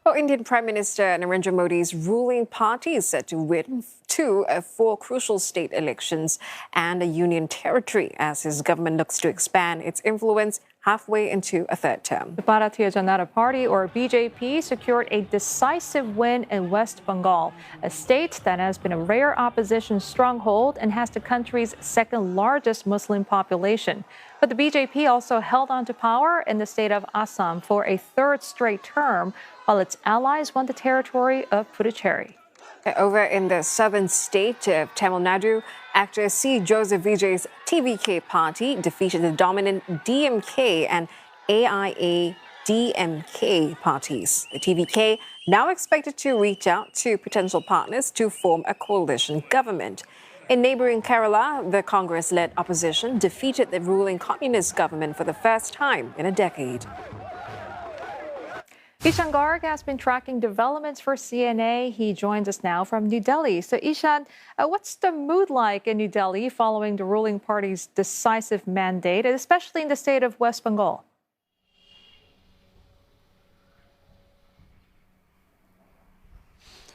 Well, Indian Prime Minister Narendra Modi's ruling party is set to win two of four crucial state elections and a union territory as his government looks to expand its influence halfway into a third term. The Bharatiya Janata Party, or BJP, secured a decisive win in West Bengal, a state that has been a rare opposition stronghold and has the country's second largest Muslim population. But the BJP also held on to power in the state of Assam for a third straight term, while its allies won the territory of Puducherry. Over in the southern state of Tamil Nadu, actor C. Joseph Vijay's TVK party defeated the dominant DMK and AIA-DMK parties. The TVK now expected to reach out to potential partners to form a coalition government. In neighboring Kerala, the Congress-led opposition defeated the ruling communist government for the first time in a decade. Ishan Garg has been tracking developments for CNA. He joins us now from New Delhi. So, Ishan, what's the mood like in New Delhi following the ruling party's decisive mandate, especially in the state of West Bengal?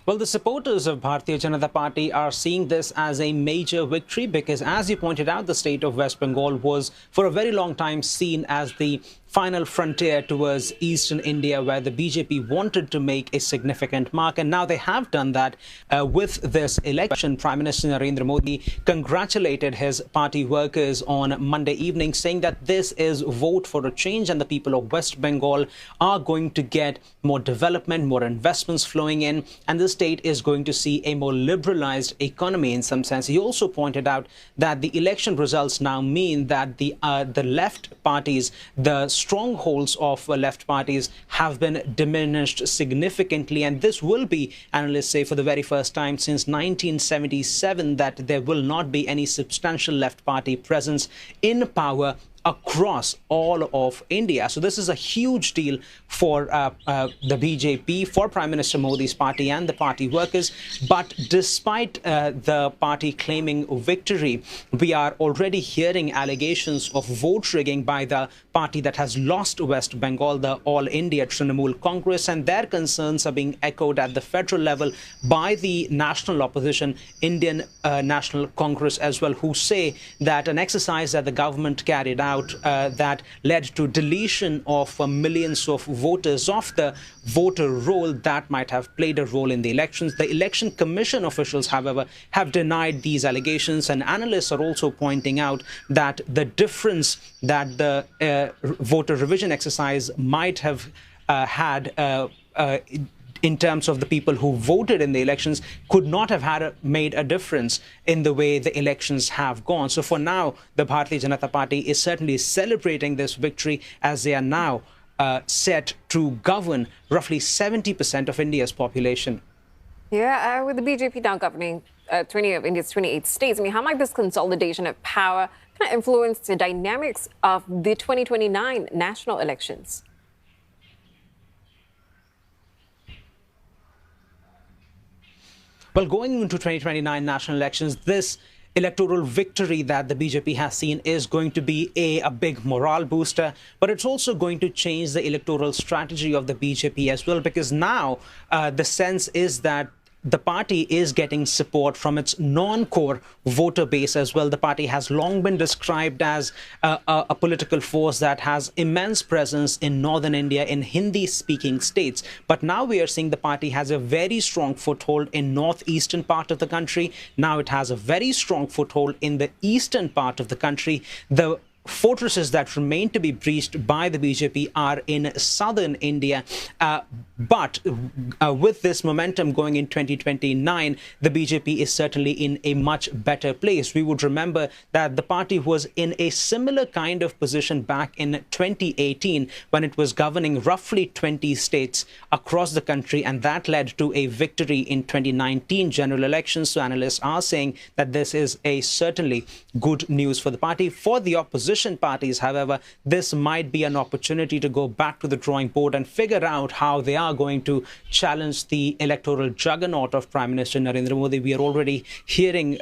Well, the supporters of Bharatiya Janata Party are seeing this as a major victory because, as you pointed out, the state of West Bengal was for a very long time seen as the final frontier towards eastern India, where the BJP wanted to make a significant mark. And now they have done that with this election. Prime Minister Narendra Modi congratulated his party workers on Monday evening, saying that this is vote for a change and the people of West Bengal are going to get more development, more investments flowing in, and the state is going to see a more liberalized economy in some sense. He also pointed out that the election results now mean that the left parties, the strongholds of left parties, have been diminished significantly. And this will be, analysts say, for the very first time since 1977, that there will not be any substantial left party presence in power across all of India. So this is a huge deal for the BJP, for Prime Minister Modi's party and the party workers. But despite the party claiming victory, we are already hearing allegations of vote rigging by the party that has lost West Bengal, the All India Trinamool Congress, and their concerns are being echoed at the federal level by the national opposition, Indian National Congress as well, who say that an exercise that the government carried out that led to deletion of millions of voters off the voter roll, that might have played a role in the elections. The Election Commission officials, however, have denied these allegations, and analysts are also pointing out that the difference that the voter revision exercise might have had in terms of the people who voted in the elections could not have made a difference in the way the elections have gone. So for now, the Bharatiya Janata Party is certainly celebrating this victory as they are now set to govern roughly 70% of India's population. Yeah, with the BJP now governing 20 of India's 28 states, I mean, how might this consolidation of power kind of influence the dynamics of the 2029 national elections? Well, going into 2029 national elections, this electoral victory that the BJP has seen is going to be a big morale booster, but it's also going to change the electoral strategy of the BJP as well, because now the sense is that the party is getting support from its non-core voter base as well. The party has long been described as a political force that has immense presence in northern India, in Hindi-speaking states. But now we are seeing the party has a very strong foothold in northeastern part of the country. Now it has a very strong foothold in the eastern part of the country. The fortresses that remain to be breached by the BJP are in southern India. But with this momentum going in 2029, the BJP is certainly in a much better place. We would remember that the party was in a similar kind of position back in 2018 when it was governing roughly 20 states across the country, and that led to a victory in 2019 general elections. So analysts are saying that this is a certainly good news for the party. For the opposition parties, however, this might be an opportunity to go back to the drawing board and figure out how they are are going to challenge the electoral juggernaut of Prime Minister Narendra Modi. We are already hearing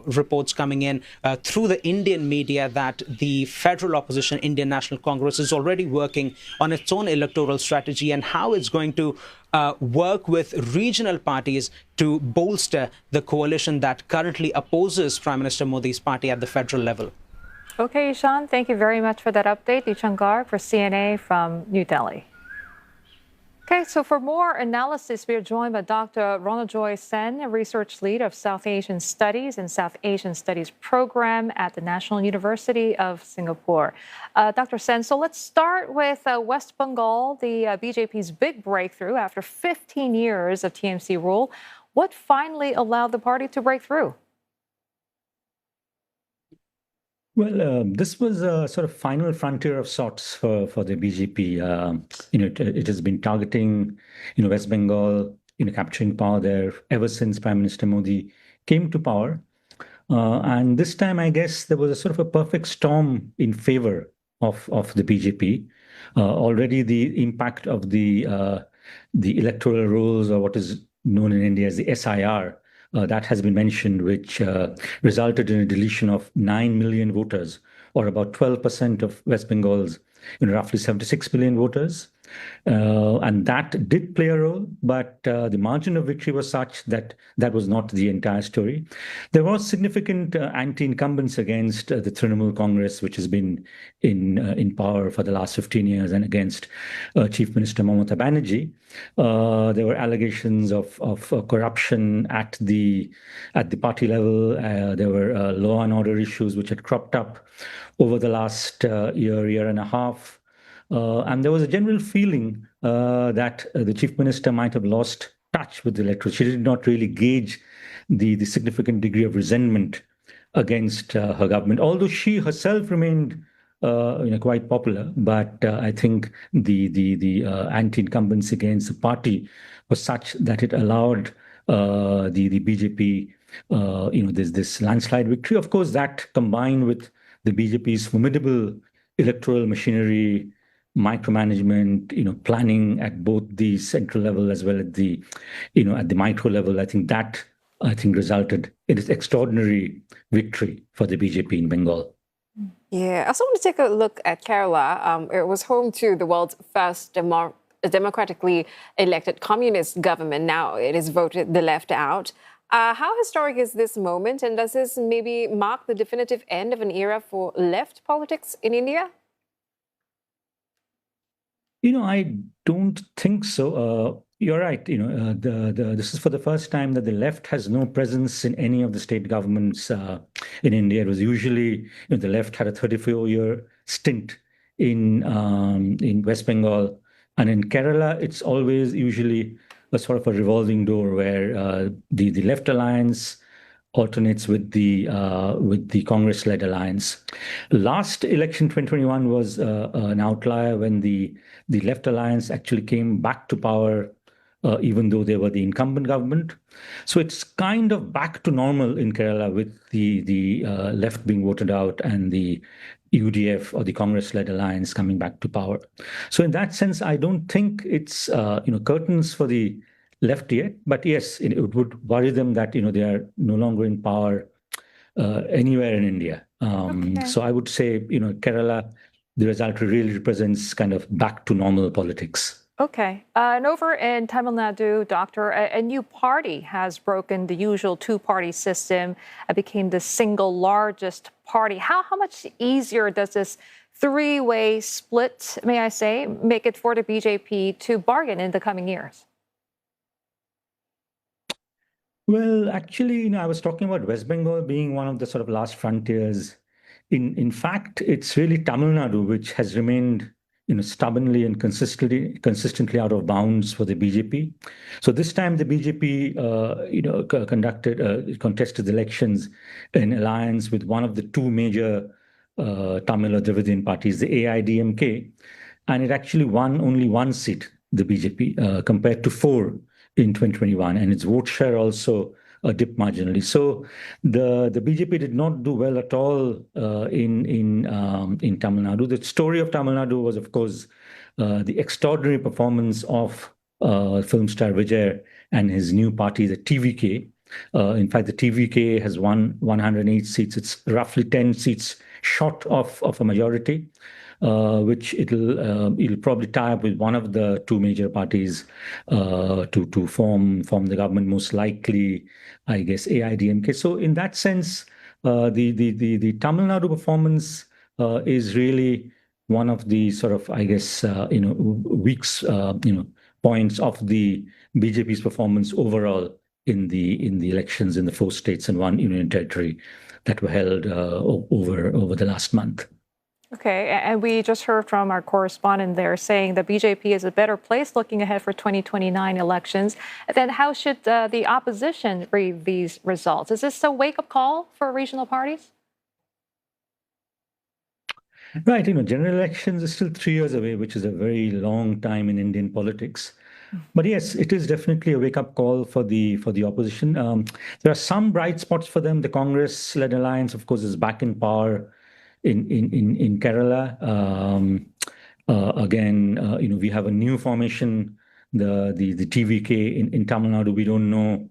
reports coming in through the Indian media that the federal opposition, Indian National Congress, is already working on its own electoral strategy and how it's going to work with regional parties to bolster the coalition that currently opposes Prime Minister Modi's party at the federal level. Okay, Ishan, thank you very much for that update. Ishan Garg for CNA from New Delhi. Okay, so for more analysis, we are joined by Dr. Ronojoy Sen, a research lead of South Asian Studies and South Asian Studies program at the National University of Singapore. Dr. Sen, so let's start with West Bengal, the BJP's big breakthrough after 15 years of TMC rule. What finally allowed the party to break through? Well, this was a sort of final frontier of sorts for the BJP. It has been targeting, West Bengal, capturing power there ever since Prime Minister Modi came to power. And this time, I guess, there was a sort of a perfect storm in favor of the BJP. Already the impact of the electoral rules, or what is known in India as the SIR, that has been mentioned, which resulted in a deletion of 9 million voters, or about 12% of West Bengal's, roughly 76 million voters. And that did play a role, but the margin of victory was such that that was not the entire story. There was significant anti-incumbents against the Trinamool Congress, which has been in power for the last 15 years, and against Chief Minister Mamata Banerjee. There were allegations of corruption at the party level. There were law and order issues which had cropped up over the last year and a half. And there was a general feeling that the chief minister might have lost touch with the electorate. She did not really gauge the significant degree of resentment against her government, although she herself remained quite popular. But I think the anti-incumbents against the party was such that it allowed the BJP, this landslide victory. Of course, that combined with the BJP's formidable electoral machinery, micromanagement, planning at both the central level as well as at the micro level, I think resulted in this extraordinary victory for the BJP in Bengal. Yeah, I also want to take a look at Kerala. It was home to the world's first democratically elected communist government. Now it has voted the left out. How historic is this moment, and does this maybe mark the definitive end of an era for left politics in India? I don't think so. You're right. This is for the first time that the left has no presence in any of the state governments in India. It was usually, the left had a 34-year stint in West Bengal, and in Kerala, it's always usually a sort of a revolving door where the left alliance alternates with the Congress-led alliance. Last election, 2021, was an outlier when the left alliance actually came back to power, even though they were the incumbent government. So it's kind of back to normal in Kerala with the left being voted out and the UDF, or the Congress-led alliance, coming back to power. So in that sense, I don't think it's curtains for the left yet, but yes, it would worry them that they are no longer in power anywhere in India. Okay. So I would say Kerala, the result really represents kind of back to normal politics. Okay. And over in Tamil Nadu, Doctor, a new party has broken the usual two-party system and became the single largest party. How much easier does this three-way split, may I say, make it for the BJP to bargain in the coming years? Well, actually, I was talking about West Bengal being one of the sort of last frontiers. In fact, it's really Tamil Nadu which has remained, stubbornly and consistently out of bounds for the BJP. So this time the BJP, contested elections in alliance with one of the two major Tamil or Dravidian parties, the AIDMK, and it actually won only one seat, the BJP, compared to 4 in 2021, and its vote share also dipped marginally. So the BJP did not do well at all in Tamil Nadu. The story of Tamil Nadu was, of course, the extraordinary performance of film star Vijay and his new party, the TVK. In fact, the TVK has won 108 seats. It's roughly 10 seats short of a majority, which it'll probably tie up with one of the two major parties to form the government, most likely, I guess, AIDMK. So in that sense, the Tamil Nadu performance is really one of the sort of, I guess, weak points of the BJP's performance overall in the elections in the 4 states and 1 union territory that were held over the last month. Okay, and we just heard from our correspondent there saying that BJP is a better place looking ahead for 2029 elections. Then how should the opposition read these results? Is this a wake-up call for regional parties? Right, general elections are still 3 years away, which is a very long time in Indian politics. But yes, it is definitely a wake-up call for the opposition. There are some bright spots for them. The Congress-led alliance, of course, is back in power in Kerala. Again, we have a new formation, the TVK in Tamil Nadu. We don't know,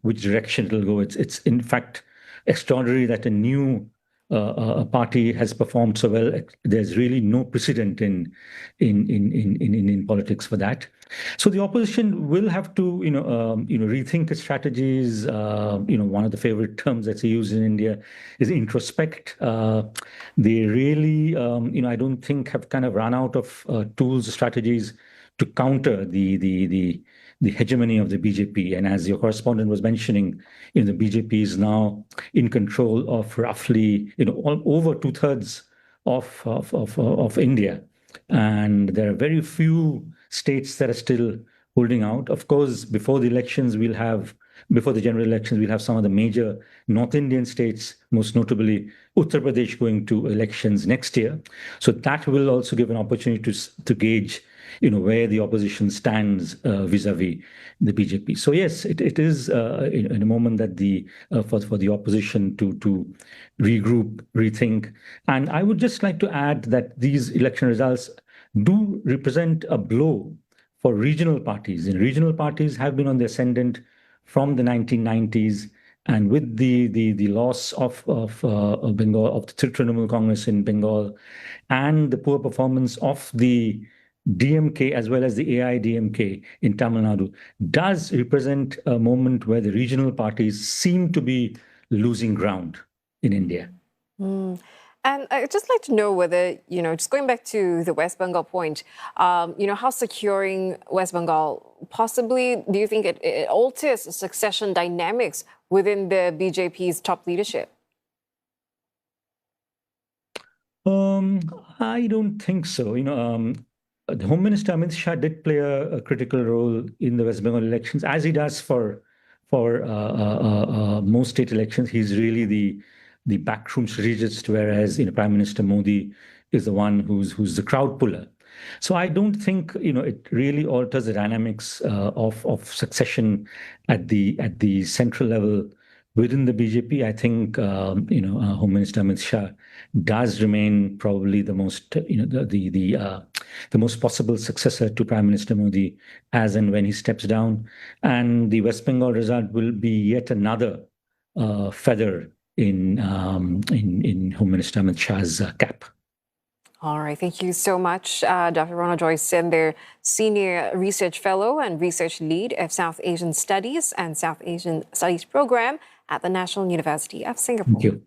which direction it'll go. It's in fact extraordinary that a new party has performed so well. There's really no precedent in politics for that. So the opposition will have to, rethink its strategies. One of the favorite terms that's used in India is introspect. They really, I don't think have kind of run out of tools, strategies to counter the hegemony of the BJP. And as your correspondent was mentioning, the BJP is now in control of roughly, over 2/3 of India. And there are very few states that are still holding out. Of course, before the general elections, we'll have some of the major North Indian states, most notably Uttar Pradesh, going to elections next year. So that will also give an opportunity to gauge, where the opposition stands vis-a-vis the BJP. So yes, it is in a moment that for the opposition to regroup, rethink. And I would just like to add that these election results do represent a blow for regional parties. And regional parties have been on the ascendant from the 1990s. And with the loss of Bengal, of the Trinamool Congress in Bengal, and the poor performance of the DMK as well as the AIDMK in Tamil Nadu, does represent a moment where the regional parties seem to be losing ground in India. And I'd just like to know whether, just going back to the West Bengal point, how securing West Bengal possibly, do you think it alters the succession dynamics within the BJP's top leadership? I don't think so. The Home Minister Amit Shah did play a critical role in the West Bengal elections, as he does for most state elections. He's really the backroom strategist, whereas Prime Minister Modi is the one who's the crowd puller. So I don't think it really alters the dynamics of succession at the central level within the BJP. I think Home Minister Amit Shah does remain probably the most the most possible successor to Prime Minister Modi as and when he steps down, and the West Bengal result will be yet another feather in Home Minister Amit Shah's cap. All right. Thank you so much, Dr. Ronojoy Sen, their Senior Research Fellow and Research Lead of South Asian Studies and South Asian Studies Program at the National University of Singapore. Thank you.